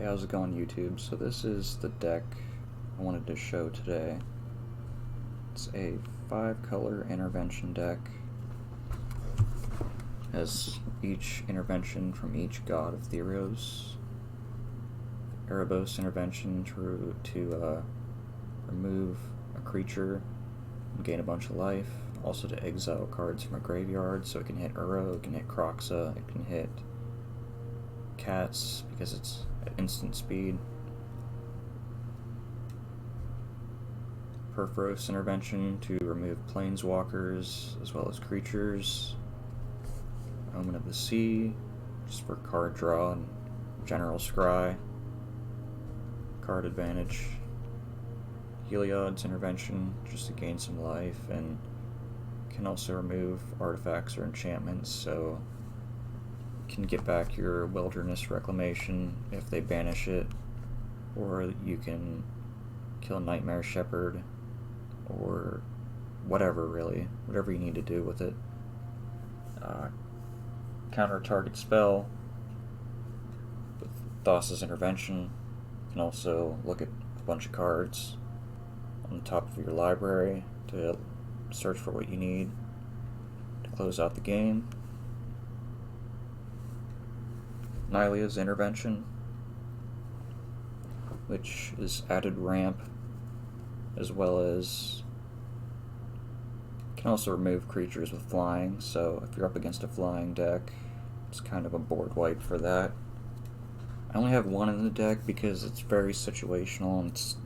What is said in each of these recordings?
how's it going, YouTube? So this is the deck I wanted to show today. It's a 5-color intervention deck. Has each intervention from each god of Theros. Erebos intervention to remove a creature and gain a bunch of life. Also to exile cards from a graveyard, so it can hit Uro, it can hit Croxa, it can hit Cats because it's at instant speed. Theros intervention to remove planeswalkers as well as creatures. Omen of the Sea, just for card draw and general scry. Card advantage. Heliod's intervention, just to gain some life, and can also remove artifacts or enchantments, so you can get back your Wilderness Reclamation if they banish it, or you can kill Nightmare Shepherd, or whatever really, whatever you need to do with it. Counter target spell with Thassa's intervention. You can also look at a bunch of cards on the top of your library to search for what you need to close out the game. Nylea's intervention, which is added ramp, as well as can also remove creatures with flying, so if you're up against a flying deck, it's kind of a board wipe for that. I only have one in the deck because it's very situational and it's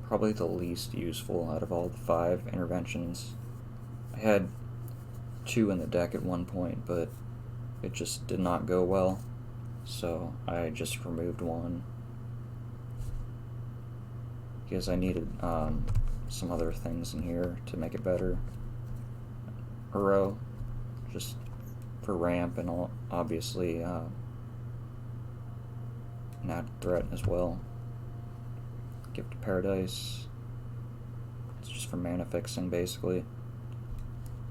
probably the least useful out of all the 5 interventions. I had 2 in the deck at one point, but it just did not go well, so I just removed one because I needed some other things in here to make it better. Uro, just for ramp, and obviously an added threat as well. Gift of Paradise, it's just for mana fixing basically.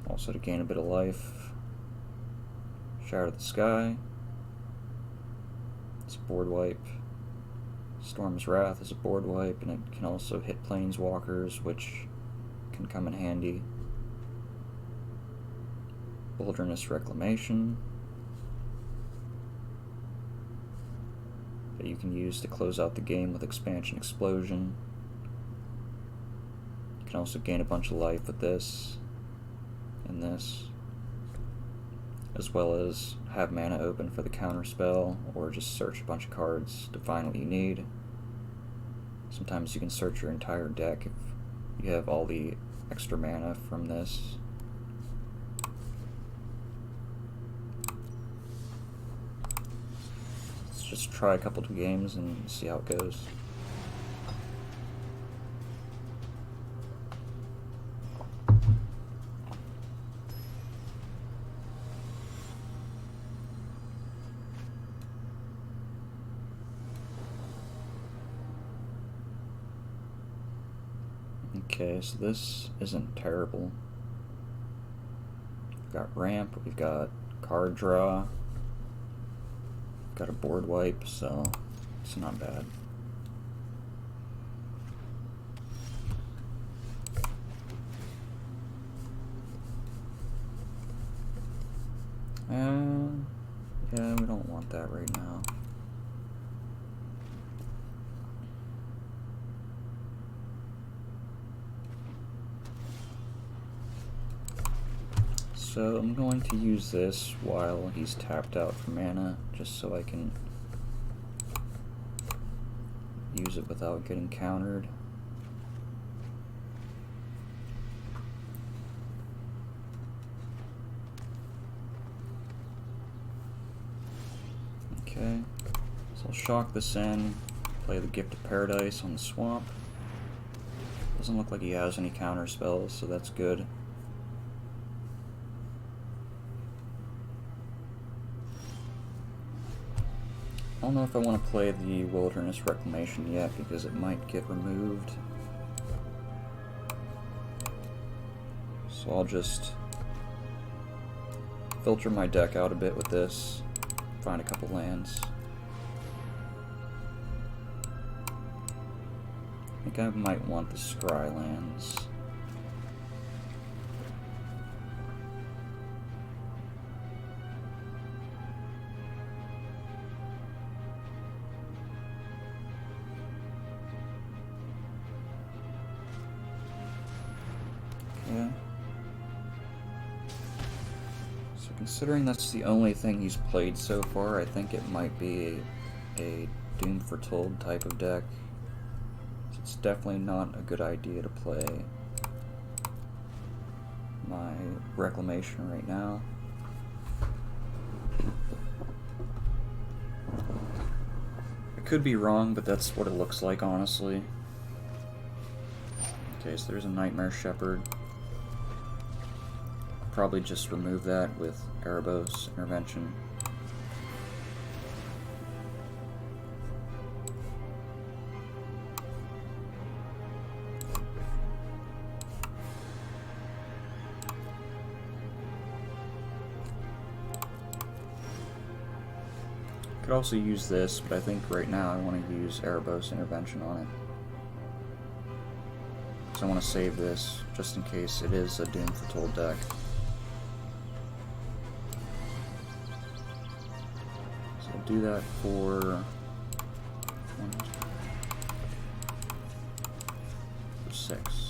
Also to gain a bit of life. Shadow of the Sky, it's a board wipe. Storm's Wrath is a board wipe, and it can also hit planeswalkers, which can come in handy. Wilderness Reclamation that you can use to close out the game with Expansion Explosion. You can also gain a bunch of life with this and this, as well as have mana open for the counter spell, or just search a bunch of cards to find what you need. Sometimes you can search your entire deck if you have all the extra mana from this. Let's just try a couple of games and see how it goes. Okay, so this isn't terrible. We've got ramp, we've got card draw, we've got a board wipe, so it's not bad. Yeah, we don't want that right now. So I'm going to use this while he's tapped out for mana, just so I can use it without getting countered. Okay, so I'll shock this in, play the Gift of Paradise on the swamp. Doesn't look like he has any counter spells, so that's good. I don't know if I want to play the Wilderness Reclamation yet because it might get removed. So I'll just filter my deck out a bit with this, find a couple lands. think I might want the Scry lands. Okay. So considering that's the only thing he's played so far, I think it might be a Doom Foretold type of deck. So it's definitely not a good idea to play my Reclamation right now. I could be wrong, but that's what it looks like, honestly. Okay, so there's a Nightmare Shepherd. Probably just remove that with Erebos Intervention. Could also use this, but I think right now I want to use Erebos Intervention on it. So I want to save this just in case it is a Doom Foretold deck. So I'll do that for 6.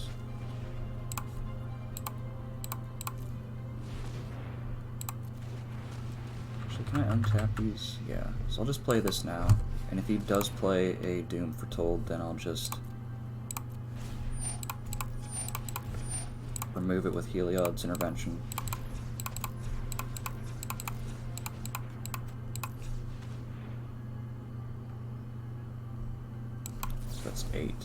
Can I untap these? Yeah. So I'll just play this now. And if he does play a Doom Foretold, then I'll just remove it with Heliod's Intervention. So that's 8.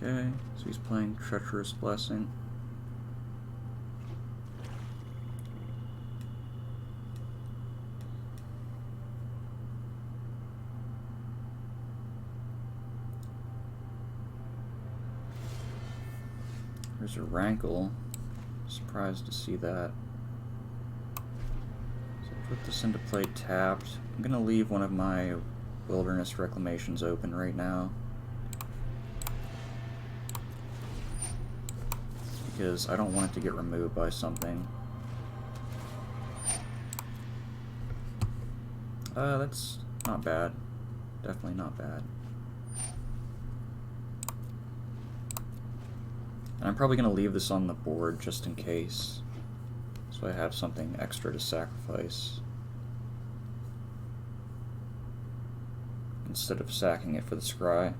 Okay, so he's playing Treacherous Blessing. There's a Rankle. Surprised to see that. So put this into play tapped. I'm gonna leave one of my Wilderness Reclamations open right now, because I don't want it to get removed by something. That's not bad. Definitely not bad. And I'm probably going to leave this on the board just in case, so I have something extra to sacrifice, instead of sacking it for the Scry.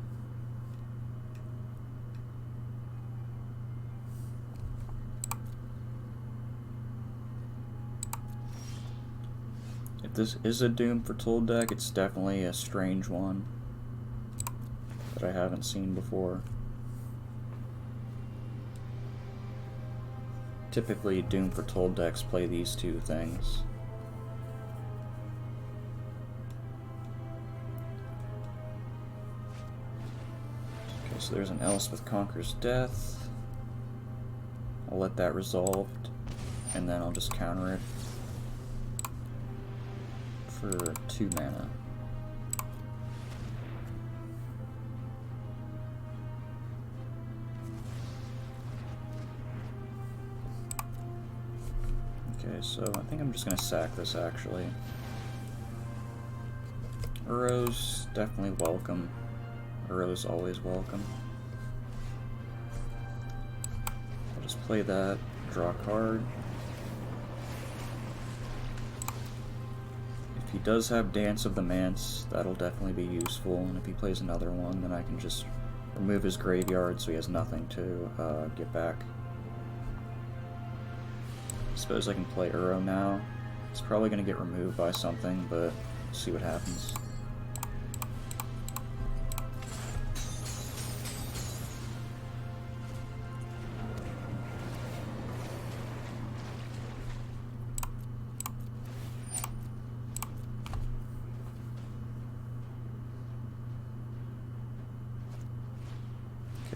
If this is a Doom Foretold deck, it's definitely a strange one that I haven't seen before. Typically, Doom Foretold decks play these two things. Okay, so there's an Elspeth Conquers Death. I'll let that resolve, and then I'll just counter it for 2 mana. Okay, so I think I'm just going to sack this actually. Uro's definitely welcome. Uro's always welcome. I'll just play that, draw a card. If he does have Dance of the Manse, that'll definitely be useful, and if he plays another one, then I can just remove his graveyard so he has nothing to get back. I suppose I can play Uro now. It's probably going to get removed by something, but we'll see what happens.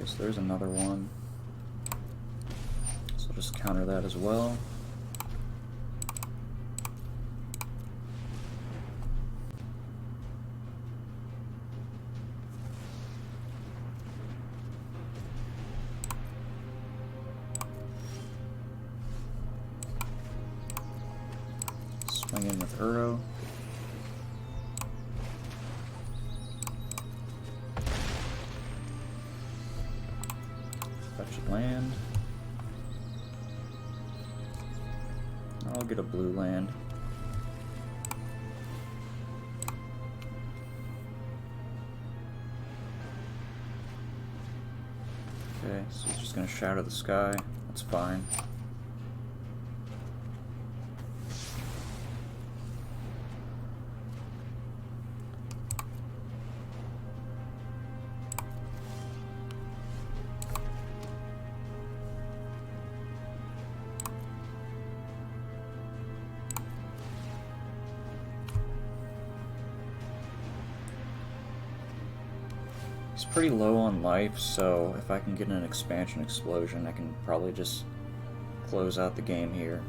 So there's another one. So just counter that as well. Swing in with Uro. Fetch a land. I'll get a blue land. Okay, so he's just gonna shatter the sky. That's fine. He's pretty low on life, so if I can get an expansion explosion, I can probably just close out the game here.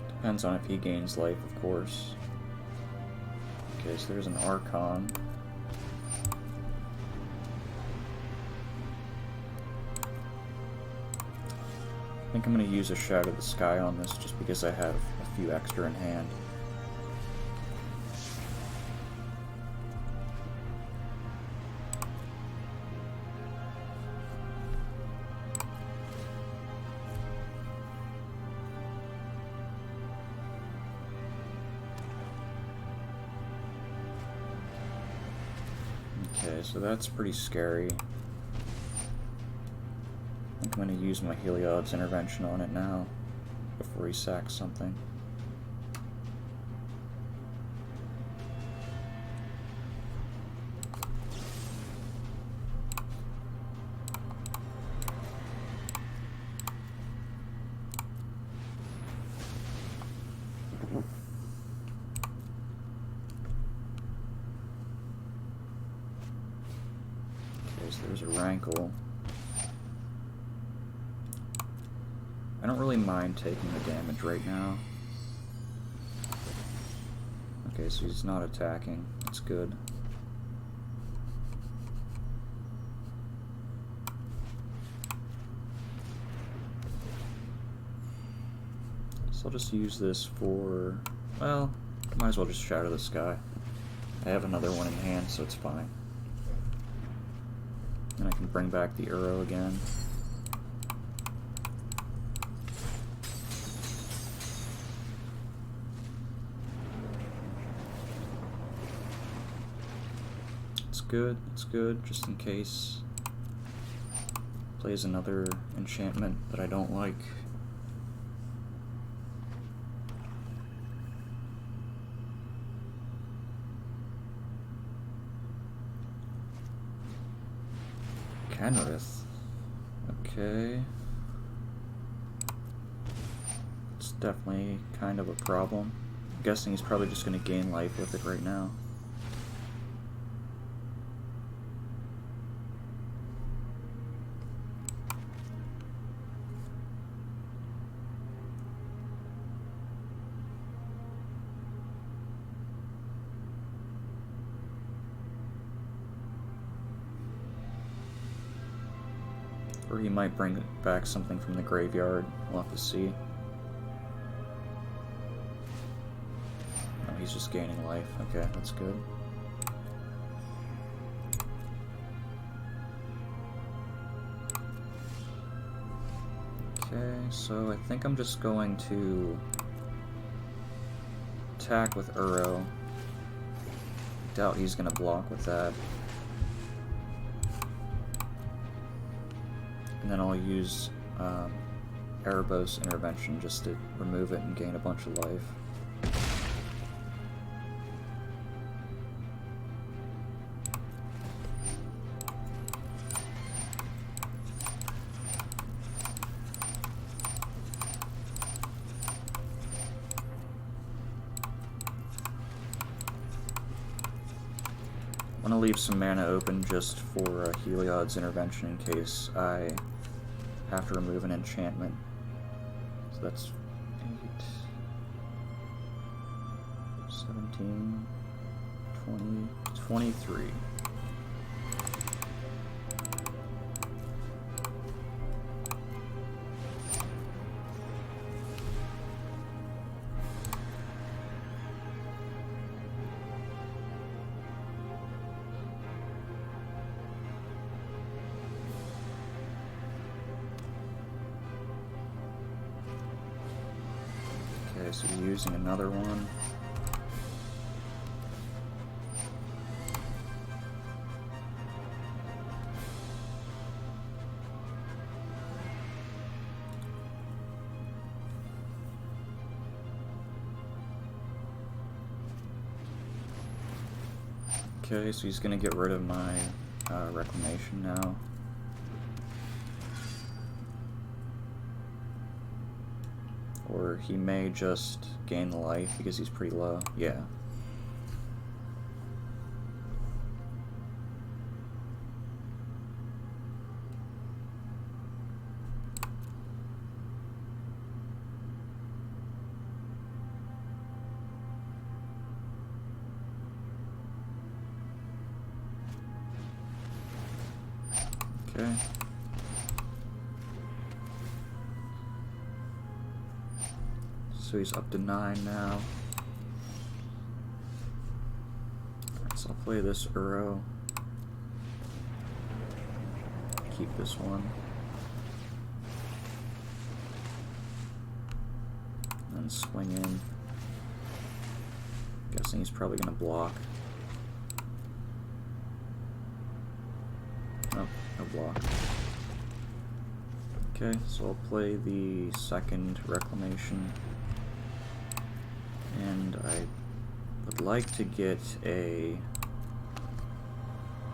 Depends on if he gains life, of course. Okay, so there's an Archon. I think I'm going to use a Shadow the Sky on this just because I have a few extra in hand. Okay, so that's pretty scary. I think I'm going to use my Heliod's intervention on it now, before he sacks something. Okay, so there's a Rankle. I don't really mind taking the damage right now. Okay, so he's not attacking. That's good. So I'll just use this for... well, might as well just Shatter the Sky. I have another one in hand, so it's fine. And I can bring back the Uro again. It's good, just in case plays another enchantment that I don't like. Kenrith. Okay. It's definitely kind of a problem. I'm guessing he's probably just going to gain life with it right now. Or he might bring back something from the graveyard. We'll have to see. No, he's just gaining life. Okay, that's good. Okay, so I think I'm just going to attack with Uro. Doubt he's going to block with that. And then I'll use Erebos intervention just to remove it and gain a bunch of life. I'm gonna leave some mana open just for Heliod's intervention in case I have to remove an enchantment. So that's 8, 17, 20, 23. Okay, so using another one. Okay, so he's gonna get rid of my reclamation now. Or he may just gain the life because he's pretty low. Yeah. Okay. So he's up to 9 now. Alright, so I'll play this Uro. Keep this one. And then swing in. Guessing he's probably gonna block. Nope, no block. Okay, so I'll play the second reclamation. And I would like to get a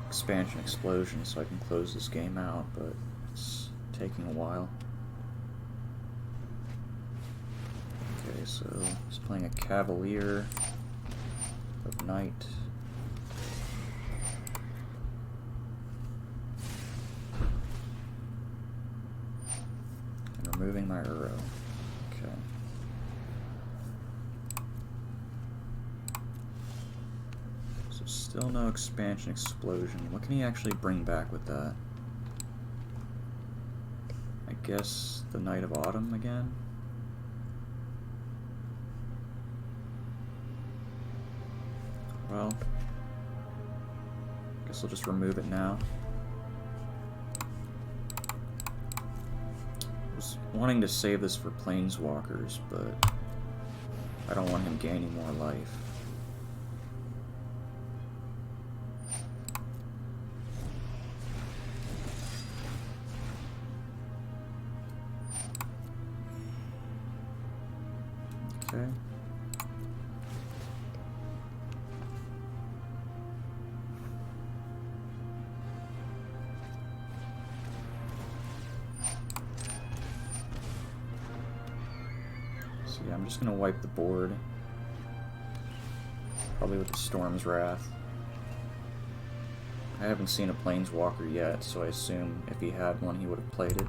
expansion explosion so I can close this game out, but it's taking a while. Okay, so he's playing a Cavalier of Night. And removing my Uro. Okay. Still no expansion explosion. What can he actually bring back with that? I guess the Night of Autumn again? Well, guess I'll just remove it now. I was wanting to save this for Planeswalkers, but I don't want him gaining more life. Okay. So yeah, I'm just gonna wipe the board. Probably with the Storm's Wrath. I haven't seen a Planeswalker yet, so I assume if he had one, he would have played it.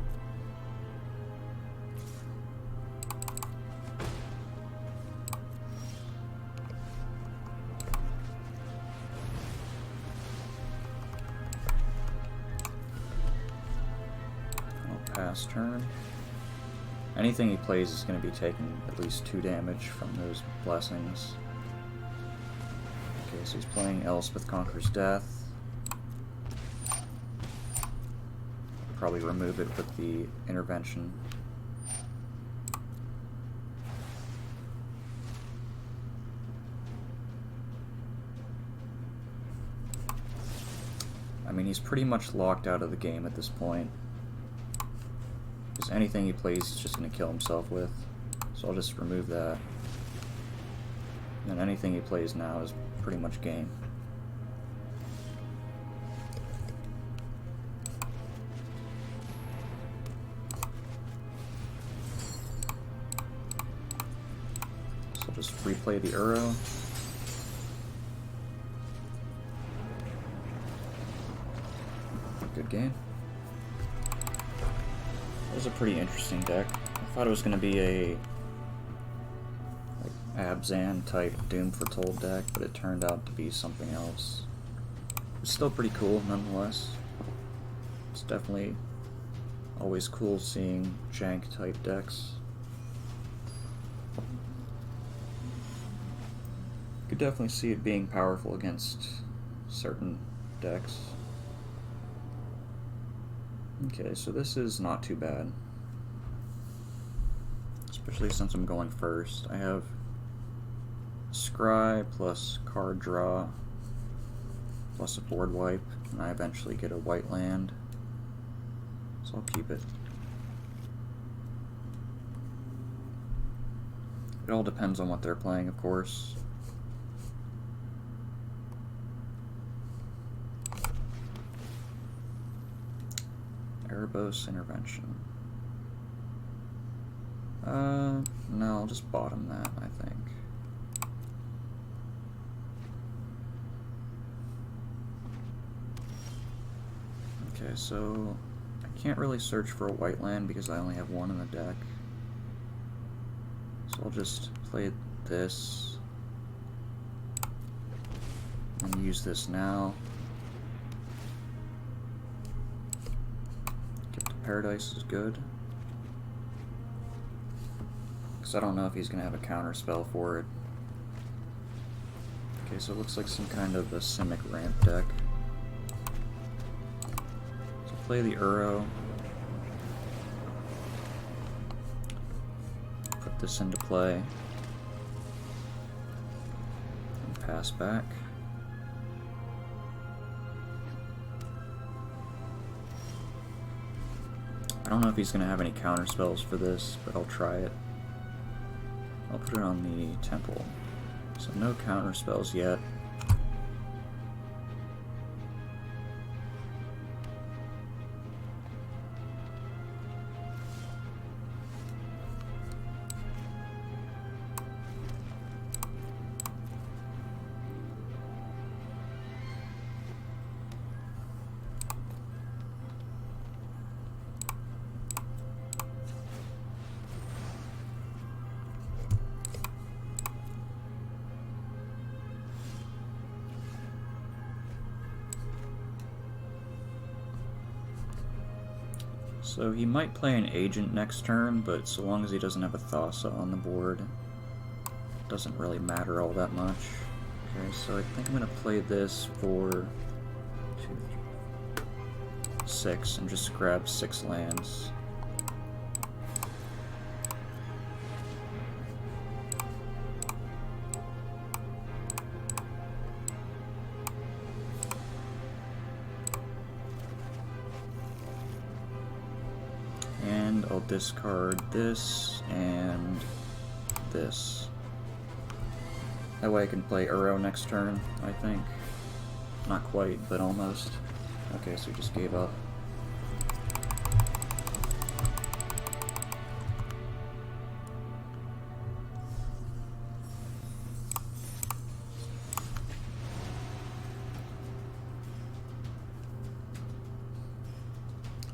Pass turn. Anything he plays is going to be taking at least 2 damage from those blessings. Okay, so he's playing Elspeth Conquers Death. Probably remove it with the intervention. I mean, he's pretty much locked out of the game at this point. Because anything he plays, he's just going to kill himself with. So I'll just remove that. And anything he plays now is pretty much game. So I'll just replay the Uro. gain. That was a pretty interesting deck. I thought it was going to be a Abzan type Doom Foretold deck, but it turned out to be something else. It's still pretty cool nonetheless. It's definitely always cool seeing jank type decks. Could definitely see it being powerful against certain decks. Okay, so this is not too bad. Especially since I'm going first. I have Scry plus card draw plus a board wipe, and I eventually get a white land. So I'll keep it. It all depends on what they're playing, of course. Erebos Intervention. No, I'll just bottom that, I think. Okay, so I can't really search for a white land because I only have one in the deck. So I'll just play this and use this now. Get to Paradise is good. Because I don't know if he's going to have a counter spell for it. Okay, so it looks like some kind of a Simic ramp deck. So play the Uro. Put this into play. And pass back. I don't know if he's going to have any counter spells for this, but I'll try it. I'll put it on the Temple. So no counter spells yet. So he might play an Agent next turn, but so long as he doesn't have a Thassa on the board, it doesn't really matter all that much. Okay, so I think I'm going to play this for 2, 3, 6 and just grab 6 lands. And I'll discard this and this. That way I can play Uro next turn, I think. Not quite, but almost. Okay, so he just gave up.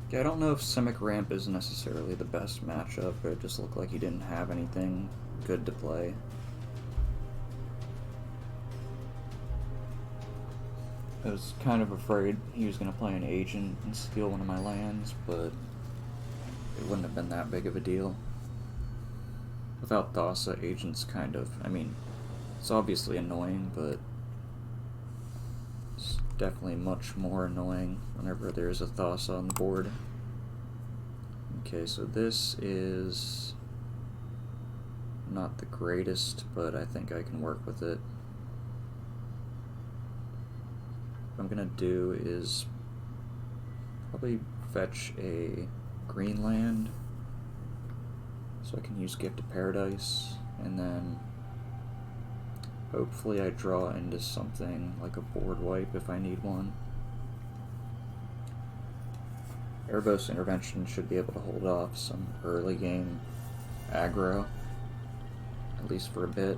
Yeah, I don't know if Simic Ramp is necessarily the best matchup, but it just looked like he didn't have anything good to play. I was kind of afraid he was going to play an Agent and steal one of my lands, but it wouldn't have been that big of a deal. Without Thassa, Agent's kind of, I mean, it's obviously annoying, but it's definitely much more annoying whenever there's a Thassa on the board. Okay, so this is not the greatest, but I think I can work with it. What I'm gonna do is probably fetch a green land so I can use Gift of Paradise, and then hopefully I draw into something like a board wipe if I need one. Erebos Intervention should be able to hold off some early game aggro, at least for a bit.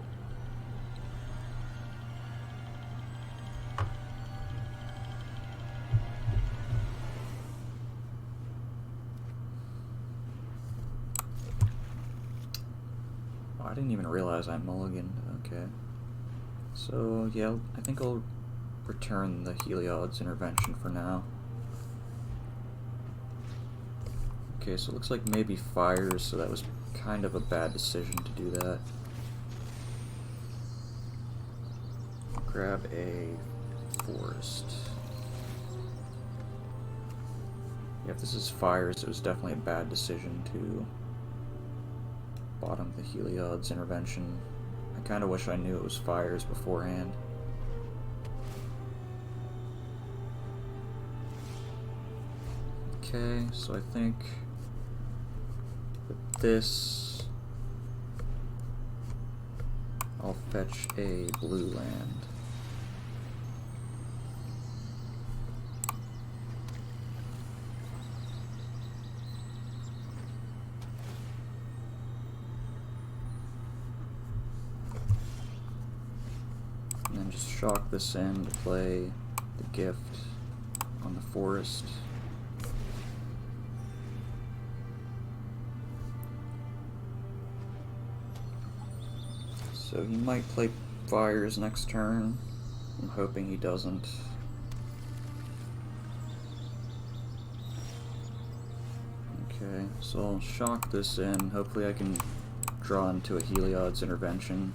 Oh, I didn't even realize I mulliganed. Okay. So, yeah, I think I'll return the Heliod's Intervention for now. Okay, so it looks like maybe fires, so that was kind of a bad decision to do that. Grab a forest. Yeah, if this is fires, it was definitely a bad decision to bottom the Heliod's Intervention. I kind of wish I knew it was fires beforehand. Okay, so I think with this, I'll fetch a blue land. And then just shock this in to play the gift on the forest. So he might play fires next turn. I'm hoping he doesn't. Okay, so I'll shock this in. Hopefully I can draw into a Heliod's Intervention.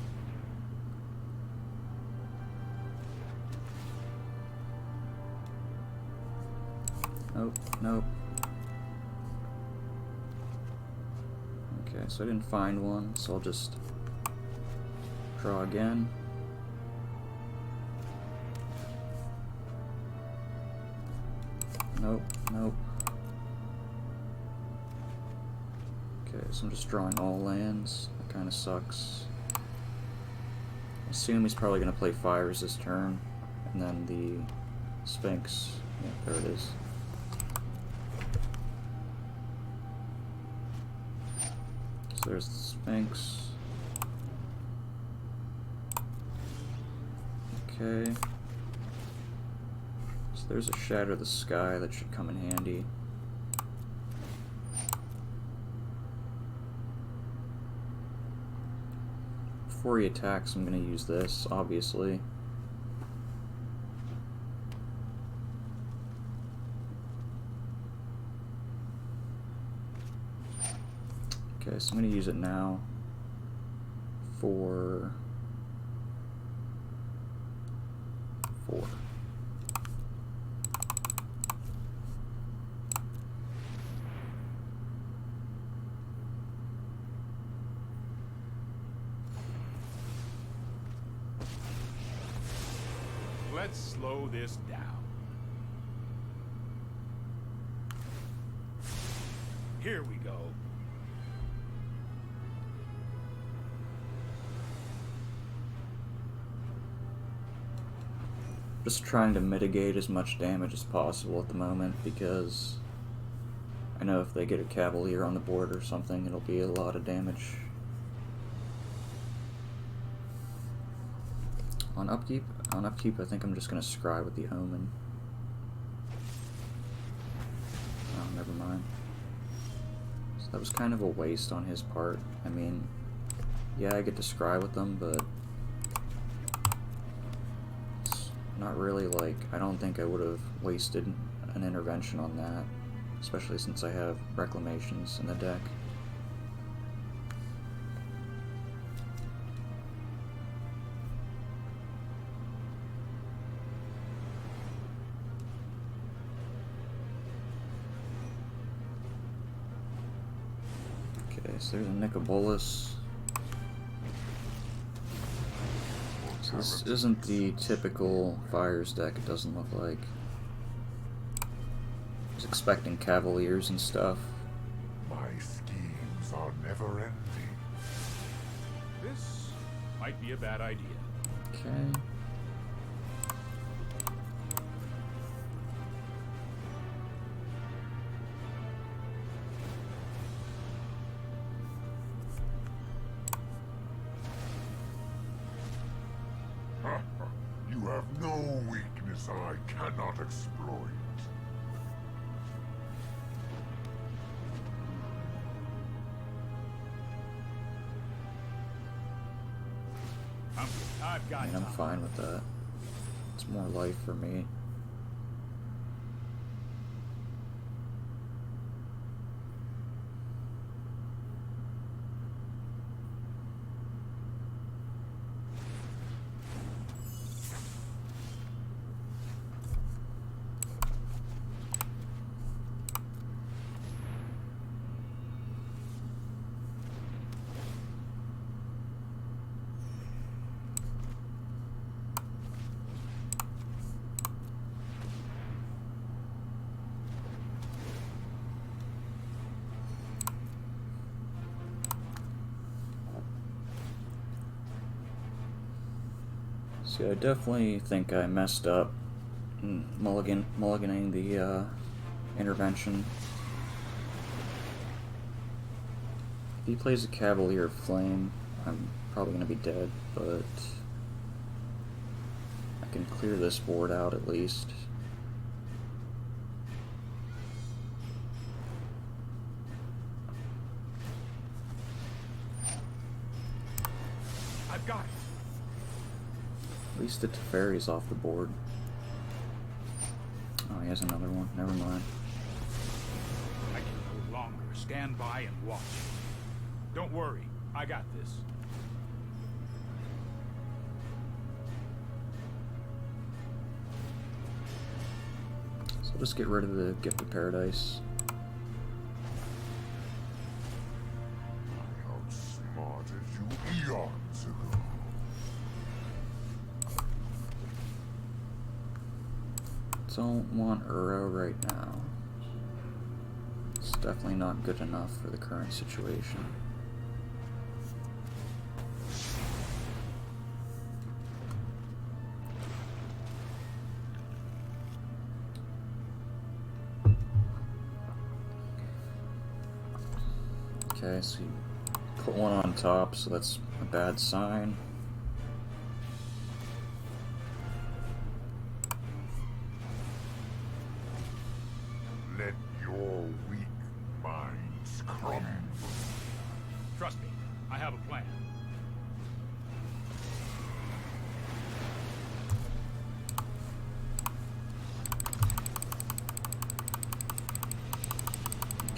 Nope, nope. Okay, so I didn't find one, so I'll just draw again. Nope, nope. Okay, so I'm just drawing all lands. That kind of sucks. I assume he's probably going to play fires this turn, and then the Sphinx. Yeah, there it is. So there's the Sphinx. Okay. So there's a Shatter the Sky that should come in handy. Before he attacks, I'm going to use this, obviously. Okay, so I'm going to use it now for 4. Let's slow this down. Here we go. Just trying to mitigate as much damage as possible at the moment, because I know if they get a Cavalier on the board or something, it'll be a lot of damage. On upkeep, I think I'm just going to scry with the Omen. Oh, never mind. So that was kind of a waste on his part. I mean, yeah, I get to scry with them, but it's not really like, I don't think I would have wasted an intervention on that, especially since I have Reclamations in the deck. So there's a Nicobolus. So this isn't the typical Fires deck, it doesn't look like. I was expecting Cavaliers and stuff. My schemes are never ending. This might be a bad idea. Okay. You have no weakness I cannot exploit. I've got I mean, I'm time. fine with that. It's more life for me. See, I definitely think I messed up mulliganing the intervention. If he plays a Cavalier of Flame, I'm probably going to be dead, but I can clear this board out at least. I've got it. At least the Teferi's off the board. Oh, he has another one. Never mind. I can no longer stand by and watch. Don't worry, I got this. So I'll just get rid of the Gift of Paradise. I outsmarted you eons ago. Don't want Uro right now. It's definitely not good enough for the current situation. Okay, so you put one on top, so that's a bad sign. Let your weak minds crumble. Trust me, I have a plan.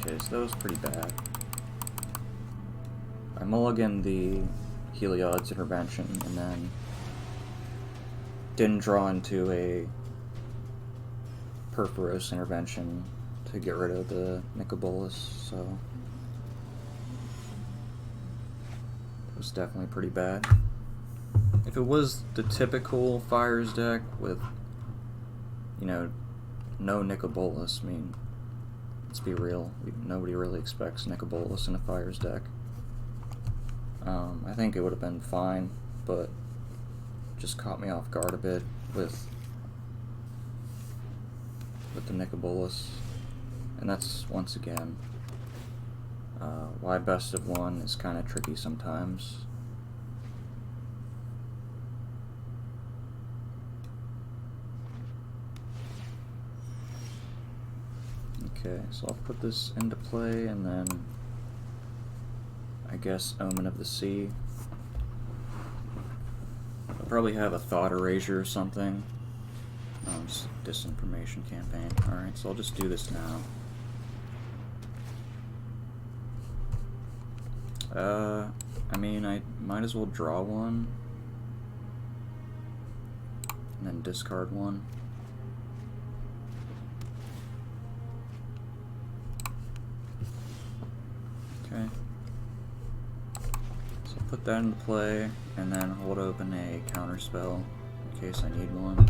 Okay, so that was pretty bad. I mulliganed the Heliod's intervention and then didn't draw into a Purphoros intervention to get rid of the Nicobolus, so it was definitely pretty bad. If it was the typical Fires deck with, you know, no Nicobolus, I mean, let's be real, nobody really expects Nicobolus in a Fires deck. I think it would have been fine, but just caught me off guard a bit with the Nicobolus. And that's, once again, why best of one is kind of tricky sometimes. Okay, so I'll put this into play, and then I guess Omen of the Sea. I'll probably have a Thought Erasure or something. Just disinformation campaign. Alright, so I'll just do this now. I mean, I might as well draw one. And then discard one. Okay. So I'll put that into play, and then hold open a counter spell in case I need one.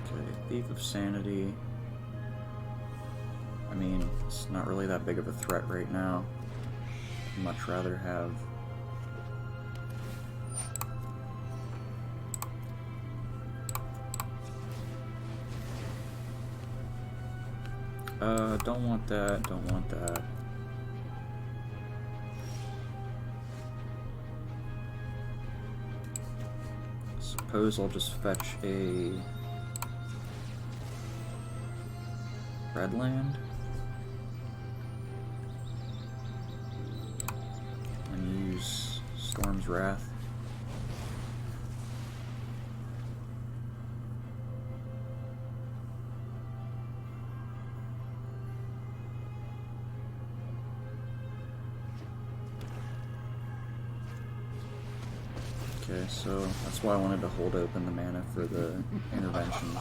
Okay, Thief of Sanity. I mean, it's not really that big of a threat right now. I'd much rather have don't want that, don't want that. Suppose I'll just fetch a red land and use Storm's Wrath. Okay, so that's why I wanted to hold open the mana for the intervention.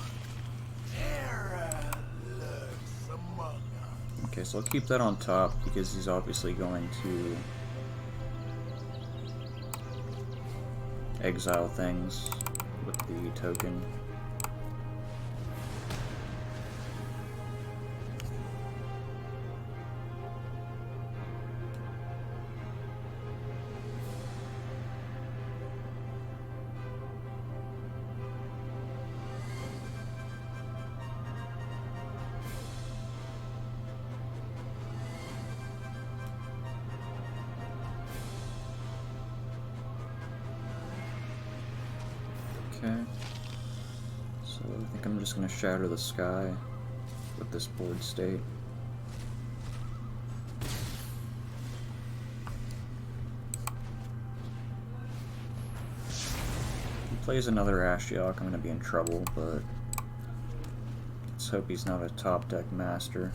Okay, so I'll keep that on top because he's obviously going to exile things with the token. Okay, so I think I'm just going to shatter the sky with this board state. If he plays another Ashiok, I'm going to be in trouble, but let's hope he's not a top deck master.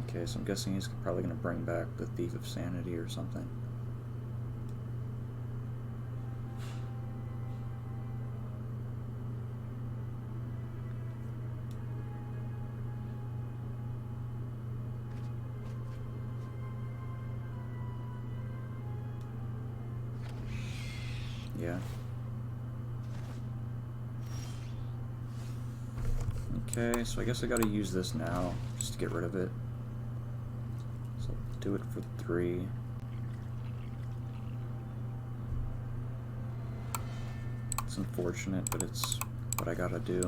Okay, so I'm guessing he's probably going to bring back the Thief of Sanity or something. Yeah. Okay, so I guess I gotta use this now, just to get rid of it. So I'll do it for 3. It's unfortunate, but it's what I gotta do.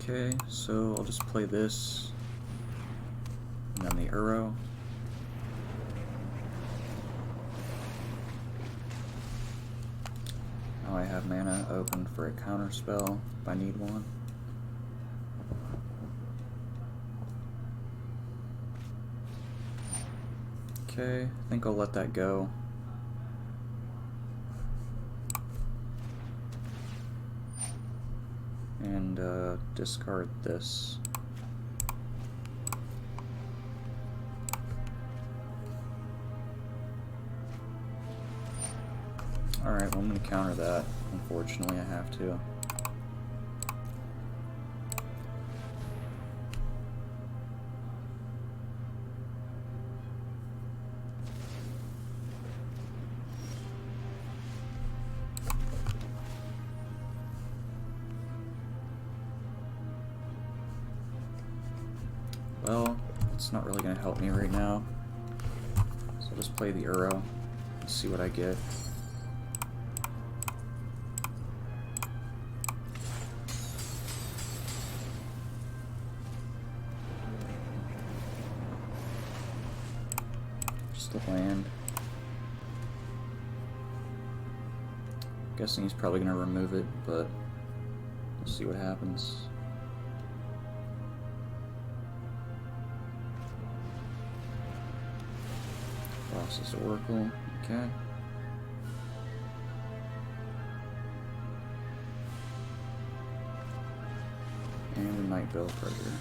Okay, so I'll just play this, and then the Uro. Now I have mana open for a counter spell if I need one. Okay, I think I'll let that go. And discard this. Alright, well I'm going to counter that. Unfortunately, I have to. Well, it's not really going to help me right now. So I'll just play the Uro and see what I get. Just a land. Guessing he's probably going to remove it, but we'll see what happens. This Oracle, okay. And a Night Veil Predator.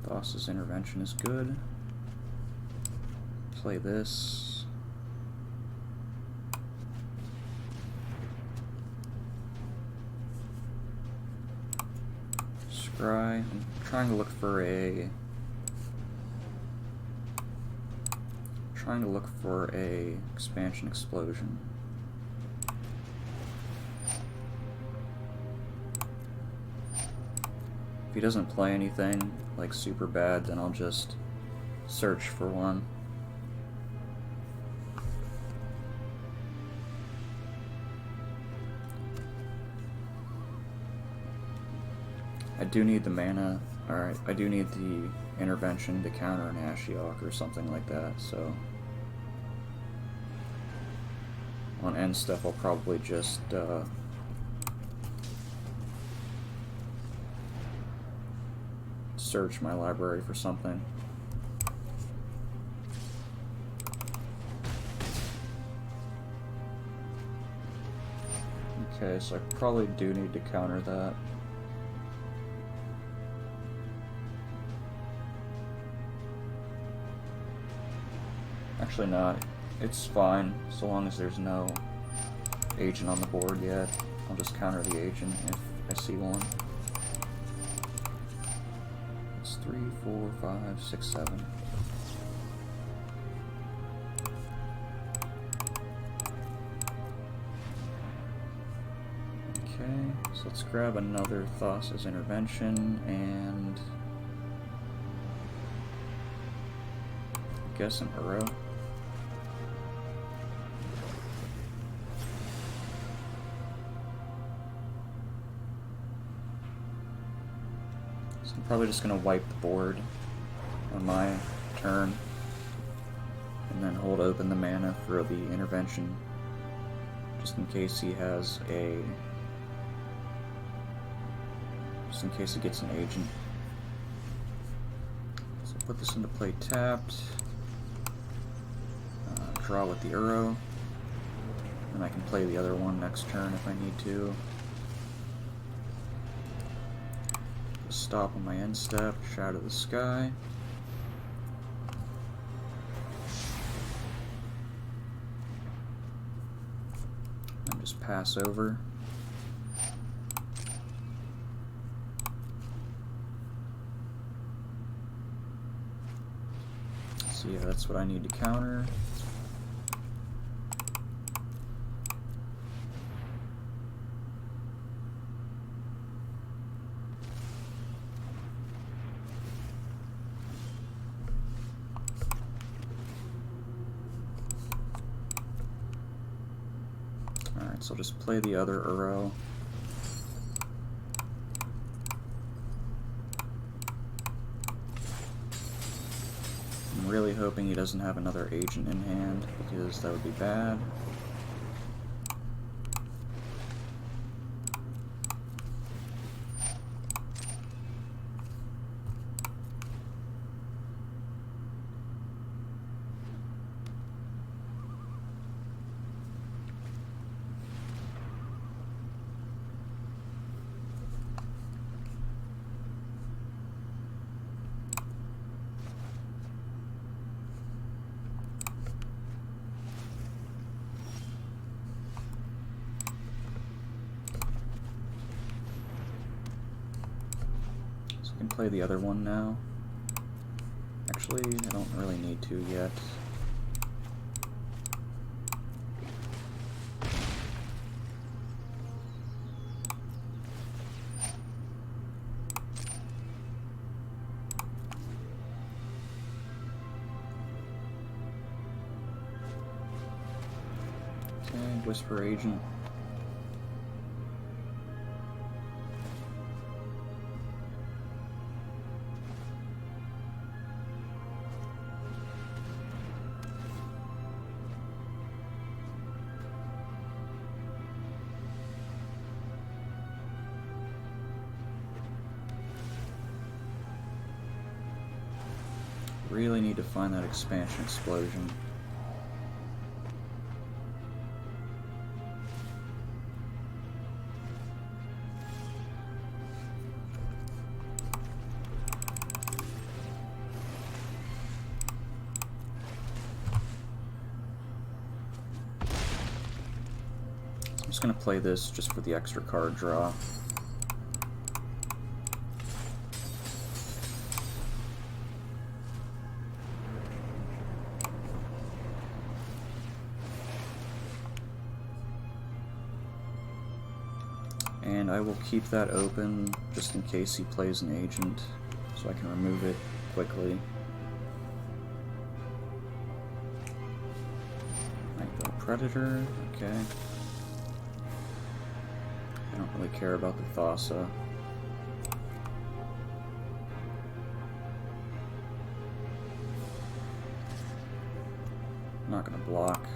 Boss's Intervention is good. Play this. I'm trying to look for a expansion explosion. If he doesn't play anything like super bad, then I'll just search for one. I do need the mana. Alright, I do need the intervention to counter an Ashiok or something like that, so on end step I'll probably just search my library for something. Okay, so I probably do need to counter that. Actually not. It's fine, so long as there's no agent on the board yet. I'll just counter the agent if I see one. It's 3, 4, 5, 6, 7. Okay, so let's grab another Thassa's Intervention and I guess an Uro. So I'm probably just going to wipe the board on my turn and then hold open the mana for the intervention just in case he has a... just in case he gets an agent. So put this into play tapped, draw with the Uro, and I can play the other one next turn if I need to. Stop on my end step, Shadow the Sky. And just pass over. So yeah, that's what I need to counter. Alright, so I'll just play the other Uro. I'm really hoping he doesn't have another agent in hand, because that would be bad. I can play the other one now. Actually, I don't really need to yet. Okay, Whisper Agent. Really need to find that expansion explosion. I'm just going to play this just for the extra card draw. And I will keep that open just in case he plays an agent, so I can remove it quickly. Predator, okay. I don't really care about the Thassa. I'm not gonna block.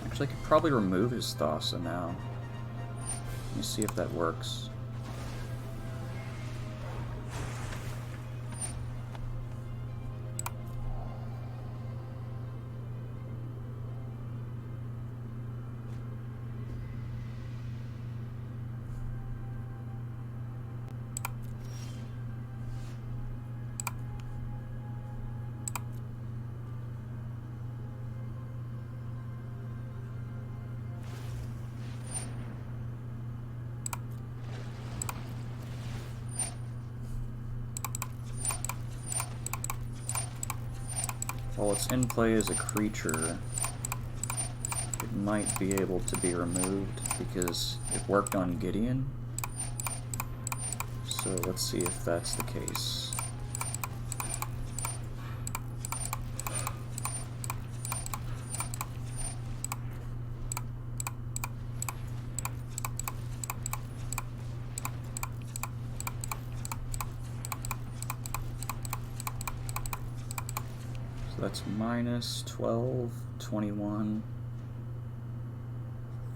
Actually, I could probably remove his Thassa now. Let me see if that works. While it's in play as a creature, it might be able to be removed because it worked on Gideon. So let's see if that's the case. So that's minus 12, 21,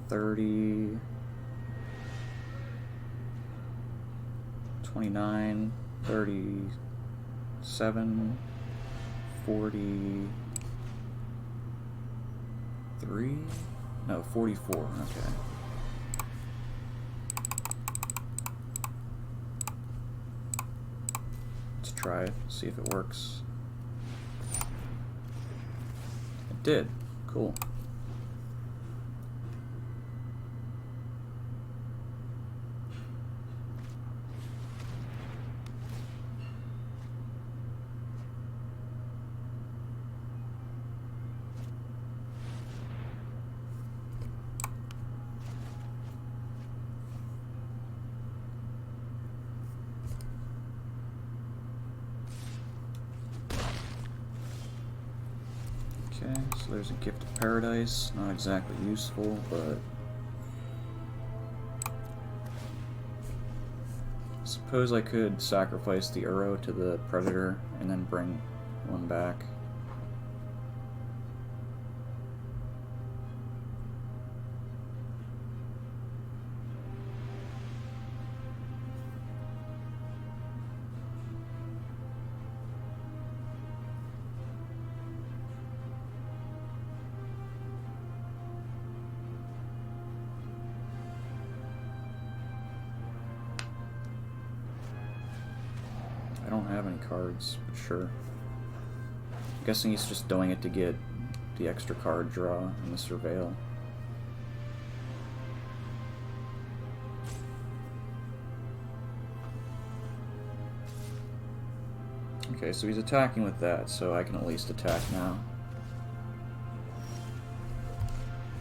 30, 29, 37, 43, no, 44, okay. Let's try it, see if it works. It did, cool. Okay, so there's a Gift of Paradise, not exactly useful, but I suppose I could sacrifice the Uro to the Predator and then bring one back. I don't have any cards, but sure. I'm guessing he's just doing it to get the extra card draw and the Surveil. Okay, so he's attacking with that, so I can at least attack now.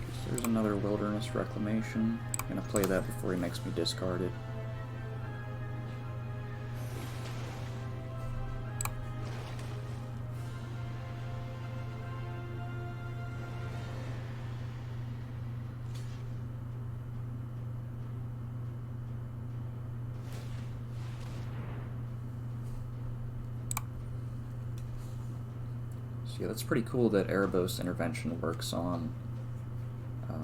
Okay, so there's another Wilderness Reclamation. I'm gonna play that before he makes me discard it. Yeah, that's pretty cool that Erebos Intervention works on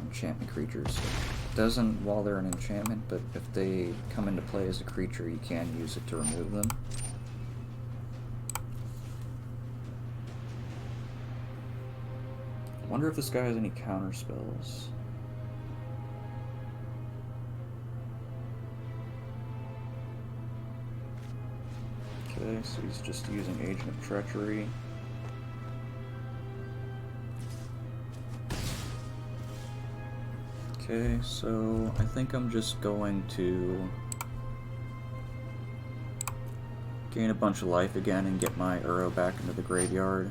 enchantment creatures. It doesn't while they're an enchantment, but if they come into play as a creature, you can use it to remove them. I wonder if this guy has any counter spells. Okay, so he's just using Agent of Treachery. Okay, so I think I'm just going to gain a bunch of life again and get my Uro back into the graveyard.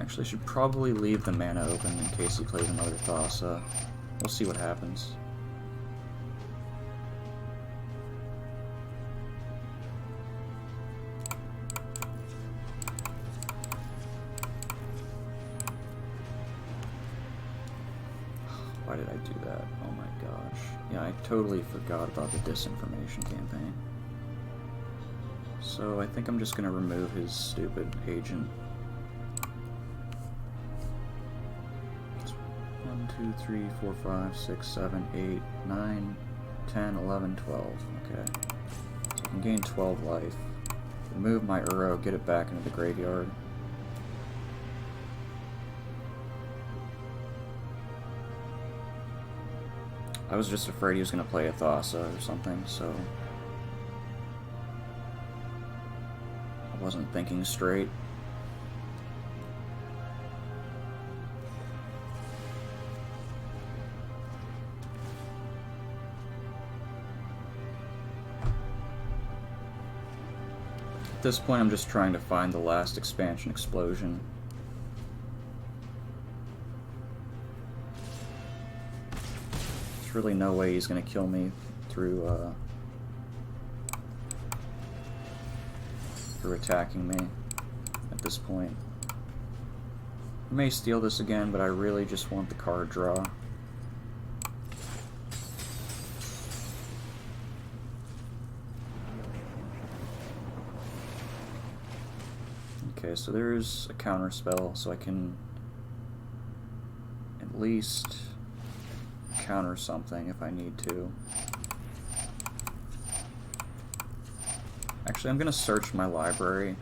Actually, I should probably leave the mana open in case he plays another Thassa. We'll see what happens. Why did I do that? Oh my gosh. Yeah, I totally forgot about the disinformation campaign. So I think I'm just gonna remove his stupid agent. 1, 2, 3, 4, 5, 6, 7, 8, 9, 10, 11, 12. Okay. So I can gain 12 life. Remove my Uro, get it back into the graveyard. I was just afraid he was going to play a Thassa or something, so I wasn't thinking straight. At this point, I'm just trying to find the last expansion explosion. There's really no way he's gonna kill me through attacking me at this point. I may steal this again, but I really just want the card draw. Okay, so there's a counter spell, so I can at least counter something if I need to. Actually, I'm gonna search my library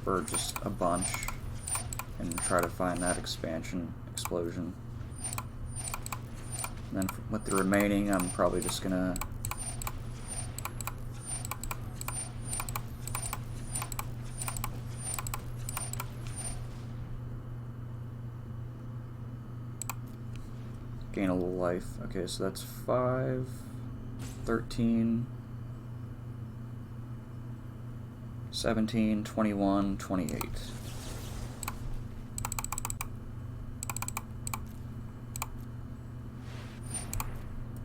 for just a bunch and try to find that expansion explosion. And then with the remaining, I'm probably just gonna gain a little life. Okay, so that's 5, 13, 17, 21, 28.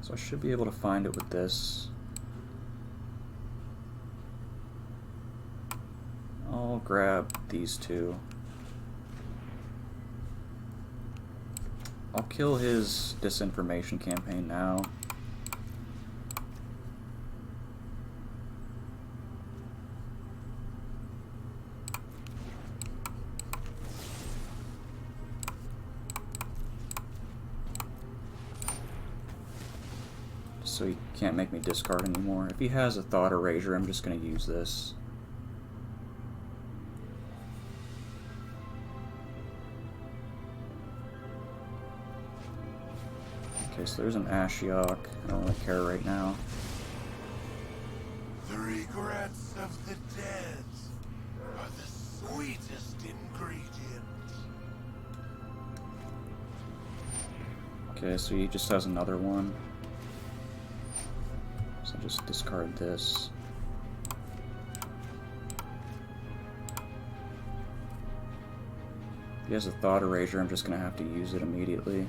So I should be able to find it with this. I'll grab these two. I'll kill his disinformation campaign now. So he can't make me discard anymore. If he has a Thought Erasure, I'm just going to use this. Okay, so there's an Ashiok. I don't really care right now. The regrets of the dead are the sweetest ingredient. Okay, so he just has another one. So just discard this. If he has a Thought Erasure, I'm just going to have to use it immediately.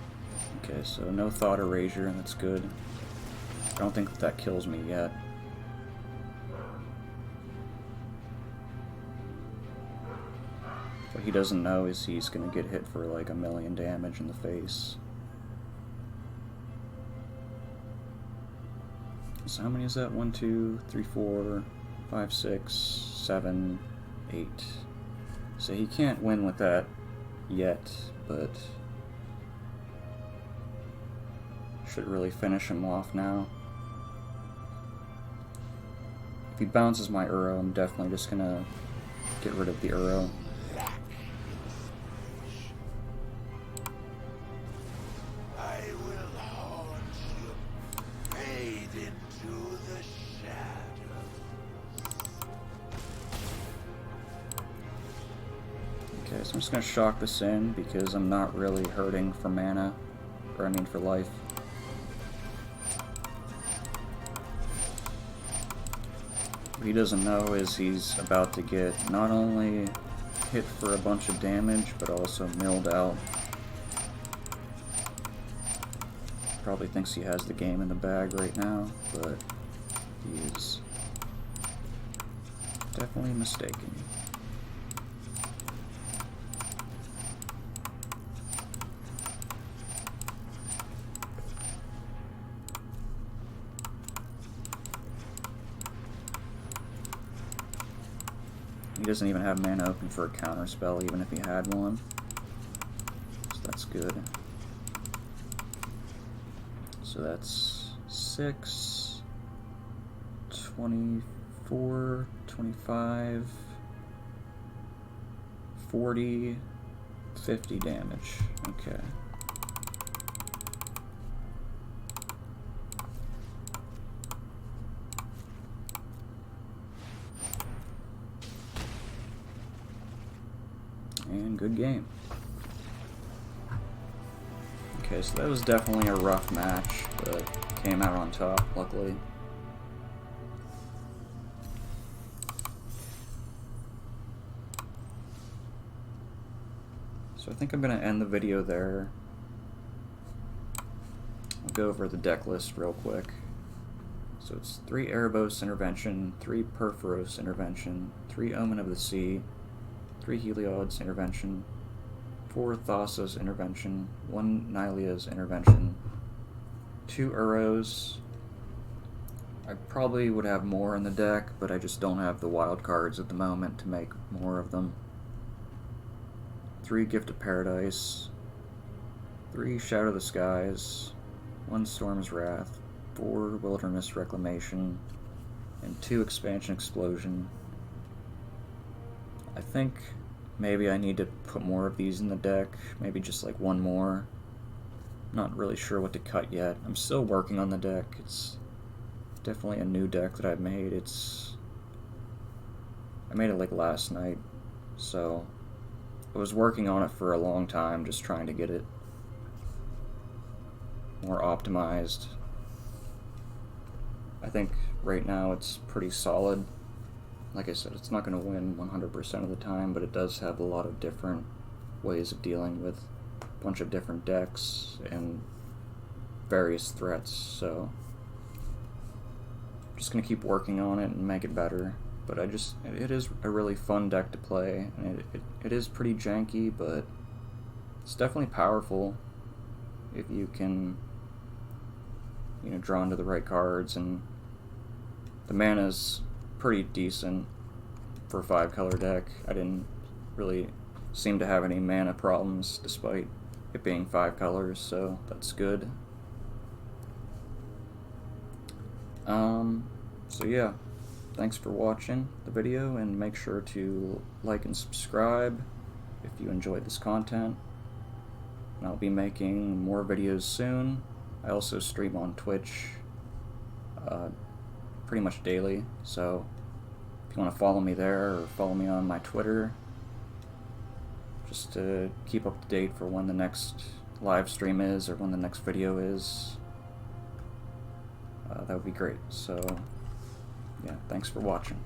Okay, so no Thought Erasure, that's good. I don't think that kills me yet. What he doesn't know is he's going to get hit for like 1,000,000 damage in the face. So how many is that? 1, 2, 3, 4, 5, 6, 7, 8. So he can't win with that yet, but should really finish him off now. If he bounces my Uro, I'm definitely just gonna get rid of the Uro. I will haunt you, fade into the shadows. Okay, so I'm just gonna shock this in because I'm not really hurting for mana, or I mean for life. What he doesn't know is he's about to get not only hit for a bunch of damage, but also milled out. Probably thinks he has the game in the bag right now, but he is definitely mistaken. He doesn't even have mana open for a counter spell, even if he had one. So that's good. So that's 6, 24, 25, 40, 50 damage. Okay. And good game. Okay, so that was definitely a rough match, but came out on top, luckily. So I think I'm going to end the video there. I'll go over the deck list real quick. So it's 3 Erebos Intervention, 3 Perforos Intervention, 3 Omen of the Sea, 3 Heliod's Intervention, 4 Thassa's Intervention, 1 Nylea's Intervention, 2 Uros. I probably would have more in the deck, but I just don't have the wild cards at the moment to make more of them. 3 Gift of Paradise, 3 Shadow of the Skies, 1 Storm's Wrath, 4 Wilderness Reclamation, and 2 Expansion Explosion. I think maybe I need to put more of these in the deck, maybe just like 1 more. Not really sure what to cut yet. I'm still working on the deck. It's definitely a new deck that I've made. I made it like last night, so I was working on it for a long time, just trying to get it more optimized. I think right now it's pretty solid. Like I said, it's not going to win 100% of the time, but it does have a lot of different ways of dealing with a bunch of different decks and various threats, so I'm just going to keep working on it and make it better. But it is a really fun deck to play, and it is pretty janky, but it's definitely powerful if you can, draw into the right cards, and the mana's pretty decent for a 5-color deck. I didn't really seem to have any mana problems despite it being 5 colors, so that's good. So yeah, thanks for watching the video, and make sure to like and subscribe if you enjoyed this content. And I'll be making more videos soon. I also stream on Twitch pretty much daily, so if you want to follow me there or follow me on my Twitter, just to keep up to date for when the next live stream is or when the next video is, that would be great. So yeah, thanks for watching.